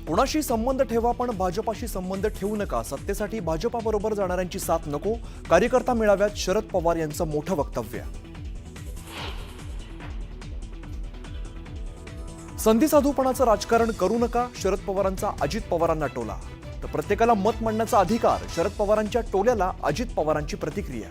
कुणाशी संबंध ठेवा पण भाजपाशी संबंध ठेवू नका, सत्तेसाठी भाजपाबरोबर जाणाऱ्यांची साथ नको, कार्यकर्ता मेळाव्यात शरद पवार यांचं मोठं वक्तव्य. संधी साधूपणाचं राजकारण करू नका, शरद पवारांचा अजित पवारांना टोला. तर प्रत्येकाला मत मांडण्याचा अधिकार, शरद पवारांच्या टोल्याला अजित पवारांची प्रतिक्रिया.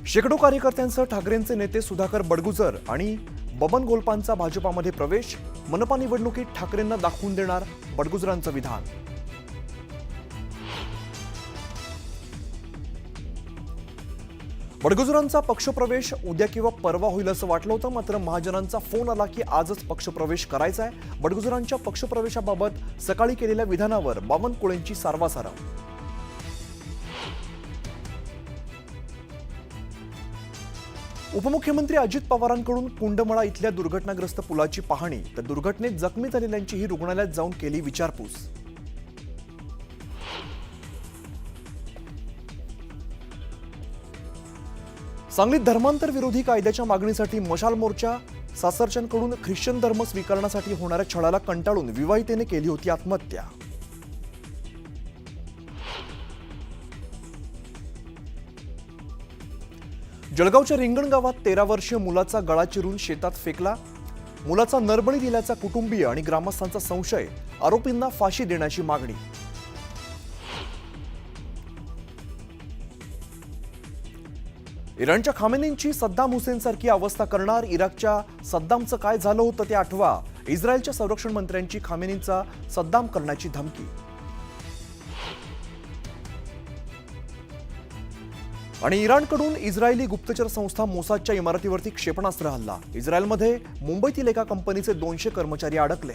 शेकडो कार्यकर्त्यांसह ठाकरेंचे नेते सुधाकर बडगुजर आणि बबन गोल्पांचा भाजपामध्ये प्रवेश, मनपा निवडणुकीत ठाकरेंना दाखवून देणार, बडगुजरांचं विधान. बडगुजरांचा पक्षप्रवेश उद्या किंवा परवा होईल असं वाटलं होतं, मात्र महाजनांचा फोन आला की आजच पक्षप्रवेश करायचा आहे. बडगुजरांच्या पक्षप्रवेशाबाबत सकाळी केलेल्या विधानावर बावनकुळेंची सारवासारव. उपमुख्यमंत्री अजित पवारांकडून कुंडमळा इथल्या दुर्घटनाग्रस्त पुलाची पाहणी, तर दुर्घटनेत जखमी झालेल्यांचीही रुग्णालयात जाऊन केली विचारपूस. सांगलीत धर्मांतर विरोधी कायद्याच्या मागणीसाठी मशाल मोर्चा, सासरच्यांकडून ख्रिश्चन धर्म स्वीकारण्यासाठी होणाऱ्या छळाला कंटाळून विवाहितेने केली होती आत्महत्या. जळगावच्या रिंगण गावात 13 वर्षीय मुलाचा गळा चिरून शेतात फेकला. मुलाचा नरबळी दिल्याचा कुटुंबीय आणि ग्रामस्थांचा संशय, आरोपींना फाशी देण्याची मागणी. इराणच्या खामेनींची सद्दाम हुसेनसारखी अवस्था करणार, इराकच्या सद्दामचं काय झालं होतं ते आठवा. इस्रायलच्या संरक्षण मंत्र्यांची खामेनींचा सद्दाम करण्याची धमकी. आणि इराणकडून इस्रायली गुप्तचर संस्था मोसादच्या इमारतीवरती क्षेपणास्त्र हल्ला. इस्रायलमध्ये मुंबईतील एका कंपनीचे 200 कर्मचारी अडकले.